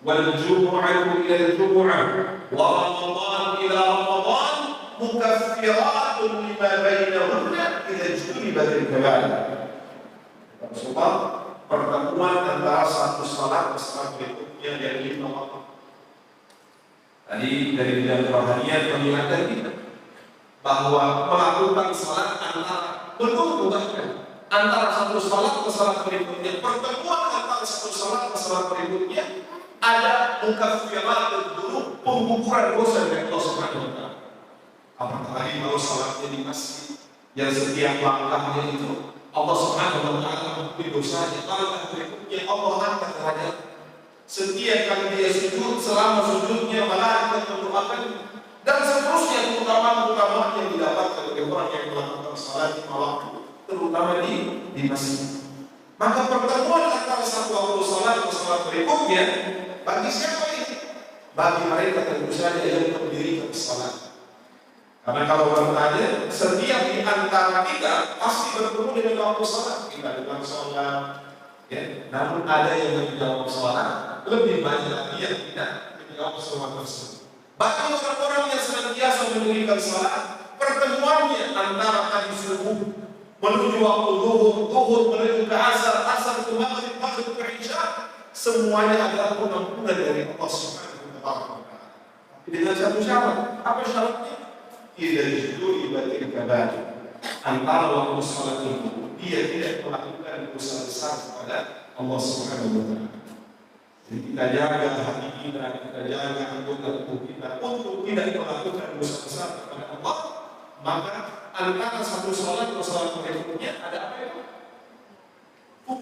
والجمعة إلى الجمعة ورمضان إلى رمضان مكفرات لما بينهن إذا اجتنبت الكبائر. Rasulullah, pertemuan antara satu salat ke salat berikutnya dari 5 waktu. Tadi dari dalam rohaniat mengingatkan kita bahwa melakukan salat menunggu bahkan antara satu salat ke salat berikutnya, pertemuan antara satu salat ke salat berikutnya ada mukaffirat dzunub, pengguguran dosa dari Allah Subhanahu wa taala. Apalagi kalau salatnya di masjid yang setiap langkahnya itu Allah Subhanahu wa taala mengampuni dosanya, langkah berikutnya Allah angkat derajat. Setiap kali dia sujud, selama sujudnya malaikat mendoakan dan seterusnya, keutamaan yang didapatkan oleh orang yang melakukan salat di waktu, terutama di masjid. Maka pertemuan antara satu waktu salat ke salat berikutnya bagi siapa ini? Bagi mereka tentu saja yang mendirikan salat. Karena kalau bertanya, setiap di antara kita pasti bertemu dengan waktu salat. Kita dalam salat, ya. Namun ada yang menjawab salat, lebih banyak lagi yang tidak menjawab salat tersebut. Bagi orang-orang yang senantiasa mendirikan salat, pertemuannya antara tadi subuh menuju waktu zuhur menuju ke asar, asar ke maghrib, maghrib ke isya, semuanya adalah pengampunan dari Allah Subhanahu wa taala. Tapi dengan satu syarat. Apa syaratnya? Idza ijtunibatil kabair. Antara waktu salat itu dia tidak melakukan dosa besar kepada Allah Subhanahu wa taala. Jadi kita jaga hati kita jaga anggota tubuh kita untuk tidak melakukan dosa besar kepada Allah. Maka antara satu salat ke salat berikutnya ada apa itu?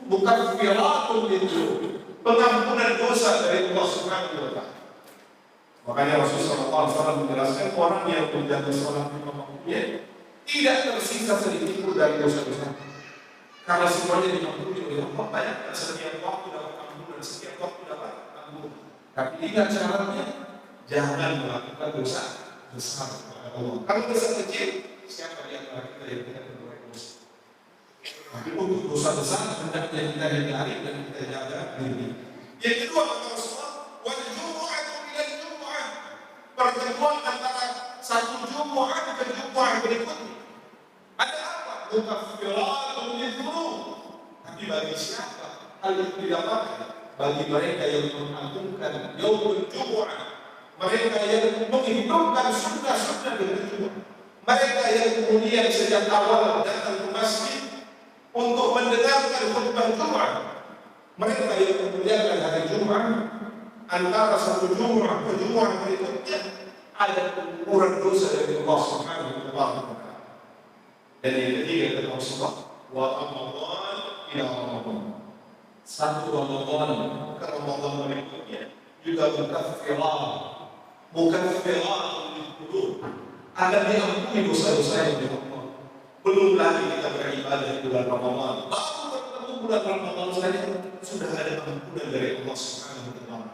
Mukaffiratun lidzunub, pengampunan dosa dari Allah Subhanahu wa taala. Makanya Rasulullah SAW menjelaskan orang yang menjaga salat lima waktunya tidak tersisa sedikit pun dari dosa-dosa. Karena semuanya diampuni oleh Allah. Bayangkan setiap waktu dapat ampunan, setiap waktu dapat ampunan. Tapi ingat syaratnya, jangan melakukan dosa besar kepada Allah. Kalau dosa kecil, siapa di antara kita yang tidak berbuat dosa? Tapi untuk dosa besar hendaknya kita hindari dan kita jaga diri. Yang kedua kata Rasulullah, wal jumu'atu ilal jumu'ah, pertemuan antara satu jumu'ah ke jumu'ah berikutnya. Ada apa? Mukaffiratun lidzunub. Tapi bagi siapa hal yang didapatkan? Bagi mereka yang mengagunkan yaumul jumu'ah, mereka yang menghidupkan sunnah-sunnah dari jumu'ah, mereka yang kemudian sejak awal datang ke masjid untuk mendengarkan khutbah Jumat, mereka yang memuliakan hari Jumat, antara satu Jumat ke Jumat berikutnya ada pengukuran dosa dari Allah Subhanahu wa taala. Dan yang ketiga kata Rasulullah, wa Ramadan ila Ramadan. Satu Ramadan ke Ramadan berikutnya juga mukaffirat lil-qulub, akan diampuni dosa-dosa yang dilakukan. Belum lagi kita beribadah di bulan Ramadan. Baru bertemu bulan Ramadan saja sudah ada ampunan dari Allah Subhanahu wa taala.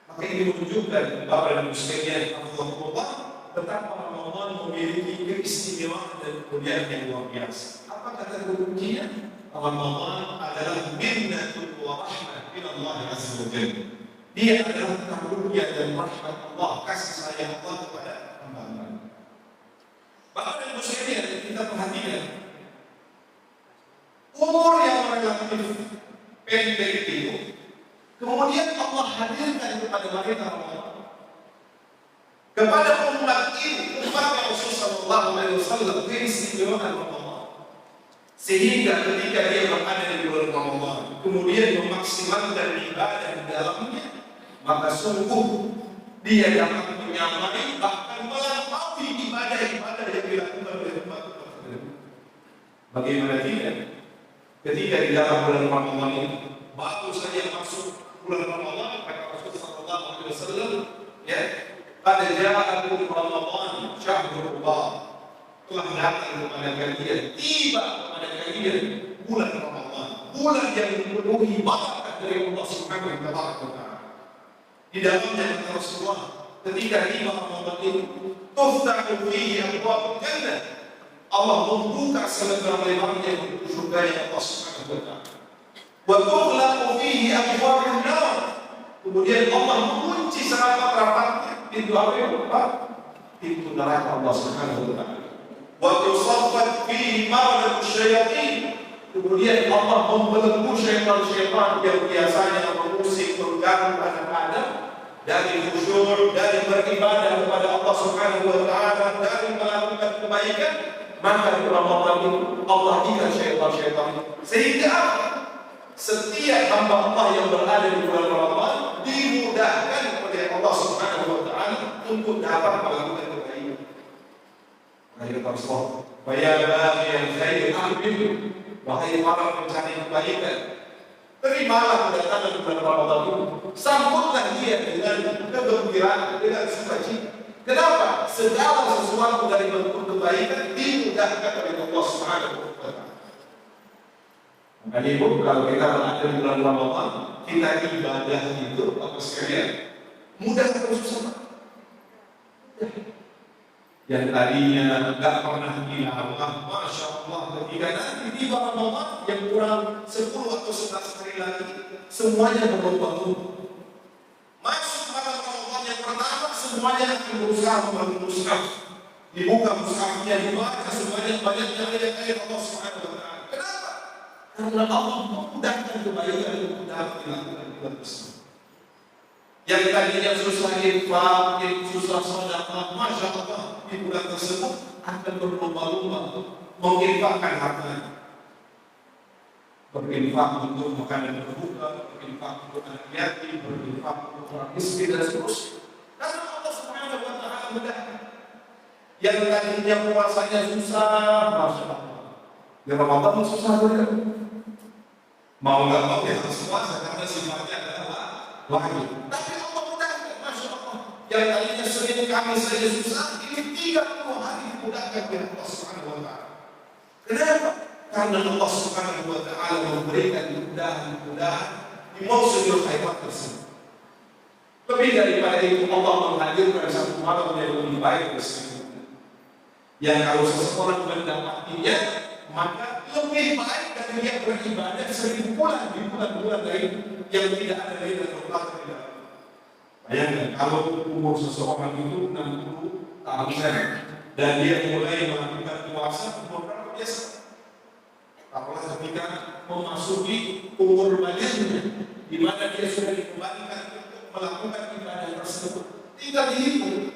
Maka ini menunjukkan Bapak dan Ibu sekalian, Allah betapa Ramadan memiliki keistimewaan dan kemuliaan yang luar biasa. Apa kata kuncinya? Ramadan adalah minnatul wa rahmah min Allah azza wa jalla. Dia adalah karunia dan rahmat Allah, kasih sayang Allah kepada hamba-hamba. Bapak dan Ibu sekalian, kita perhatikan umur yang relatif pendek itu, kemudian Allah hadirkan kepada mereka Ramadan. Kepada umat ini, umat Rasulullah SAW, keistimewaan Ramadan. Sehingga ketika dia berada di bulan Ramadan, kemudian memaksimalkan ibadah di dalamnya, maka sungguh dia dapat menyamai bahkan melampaui ibadah-ibadah yang dilakukan oleh umat tersebut. Bagaimana tidak? Ketika di dalam bulan Ramadan ini baru saja masuk bulan Ramadan, kata Rasulullah SAW, ya, pada ja'akum Ramadan syahrullah, telah datang kepada kalian, tiba kepada kalian bulan Ramadan, bulan yang dipenuhi barakat dari Allah Subhanahu wa taala. Di dalamnya kata Rasulullah, ketika tiba Ramadan itu, tuftahu fihi abwaabul jannah, Allah membuka selebar-lebarnya pintu surga Allah Subhanahu wa taala. Wa tughlaqu fihi abwaabun nar, Kemudian Allah mengunci serapat-rapatnya pintu apa? Pintu neraka Allah Subhanahu wa taala. Wa tusaffat fihi maradatu syayatin. Kemudian Allah membelenggu syaitan-syaitan yang biasanya mengusik, mengganggu anak Adam dari khusyuk, dari beribadah kepada Allah Subhanahu wa taala, dari melakukan kebaikan. Maka di Ramadan itu Allah ikat syaitan-syaitan sehingga setiap hamba Allah yang berada di bulan Ramadan dimudahkan oleh Allah Subhanahu wa taala untuk dapat melakukan kebaikan. Ayat Rasulullah, "Wa ya baghiyal khair aqbil." Wahai para pencari kebaikan, terimalah kedatangan bulan Ramadan itu, sambutlah dia dengan kegembiraan, dengan sukacita. Kenapa? Segala sesuatu dari bentuk kebaikan dimudahkan oleh Allah Subhanahu wa taala. Makanya Ibu, kalau kita berada di bulan Ramadan, kita ibadah itu apa sekalian? Mudah atau susah? Yang tadinya enggak pernah dilakukan, Masya Allah, ketika nanti tiba Ramadan yang kurang 10 atau 11 hari lagi, semuanya berubah-ubah. Masuk malam Ramadan yang pertama, semuanya akan berusaha membangun mushaf. Dibuka mushafnya, dibaca semuanya, banyaknya ayat-ayat Allah Subhanahu wa taala. Kenapa? Karena Allah memudahkan kebaikan untuk dapat dilakukan di bulan tersebut. Yang tadinya susah infak, susah sedekah, Masya Allah, di bulan tersebut akan berlomba-lomba menginfakkan hartanya. Berinfak untuk makanan berbuka, berinfak untuk anak yatim, berinfak untuk orang miskin dan seterusnya. Karena Allah Subhanahu wa taala mudahkan. Yang tadinya puasanya susah, Masya Allah, di Ramadan susah juga. Mau nggak mau ya harus puasa karena sifatnya adalah wahyu. Tapi Allah mudahkan, Masya Allah. Yang tadinya Senin Kamis saja susah, ini 30 hari dimudahkan oleh Allah Subhanahu wa taala. Kenapa? Karena Allah Subhanahu wa taala memberikan kemudahan-kemudahan di mausimul khairat tersebut. Lebih daripada itu, Allah menghadirkan satu malam yang lebih baik bersama. Yang kalau seseorang mendapatinya, maka lebih baik dari dia beribadah 1000 bulan di bulan-bulan lain yang tidak ada lailatul qadar di dalam. Bayangkan kalau umur seseorang itu 60 tahun dan dia mulai melakukan puasa, umur berapa biasa? Apalagi ketika memasuki umur baligh, di mana dia sudah dikembalikan untuk melakukan ibadah tersebut, tinggal dihitung.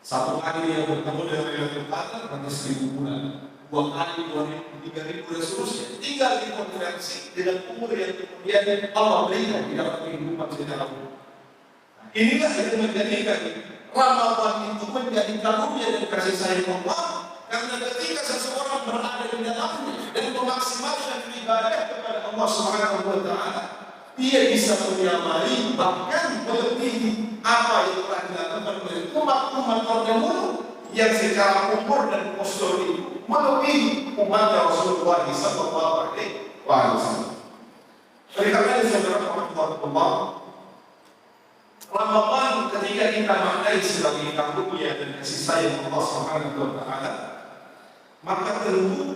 Satu kali dia bertemu dengan Lailatul Qadar berarti 1000 bulan, 2 kali 2000, 3000 dan seterusnya. Tinggal dikonversi dengan umur yang kemudian Allah berikan di dalam kehidupan secara umum. Inilah yang menjadikan Ramadan itu menjadi karunia dan kasih sayang Allah, karena ketika seseorang berada di dalamnya dan memaksimalkan ibadah kepada Allah Subhanahu wa taala, dia bisa menyamai bahkan melebihi apa yang telah dilakukan oleh umat-umat terdahulu yang secara umur dan postur itu melebihi umat Rasulullah sallallahu alaihi wasallam. Oleh karena itu, saudara-saudara, Ramadan ketika kita maknai sebagai karunia dan kasih sayang Allah Subhanahu wa taala, maka tentu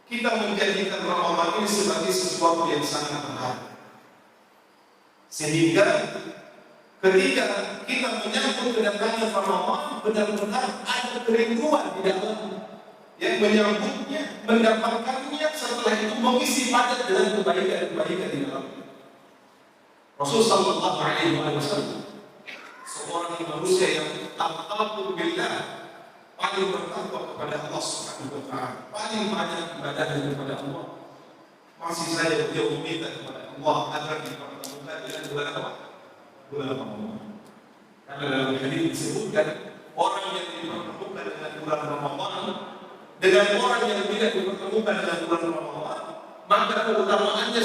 kita menjadikan Ramadan ini sebagai sesuatu yang sangat berharga. Sehingga ketika kita menyambut kedatangan Ramadan, benar-benar ada kerinduan di dalamnya, yang menyambutnya, mendapatkannya, setelah itu mengisi padat dengan kebaikan-kebaikan di dalamnya. Rasulullah sallallahu alaihi wasallam, seorang manusia yang taqwa billah, paling bertakwa kepada Allah Subhanahu wa taala, paling banyak ibadahnya kepada Allah. Masih saja beliau meminta kepada Allah agar dipertemukan dengan bulan apa? Bulan Ramadan. Karena dalam hadis disebutkan orang yang dipertemukan dengan bulan Ramadan dengan orang yang tidak dipertemukan dengan bulan Ramadan, maka keutamaannya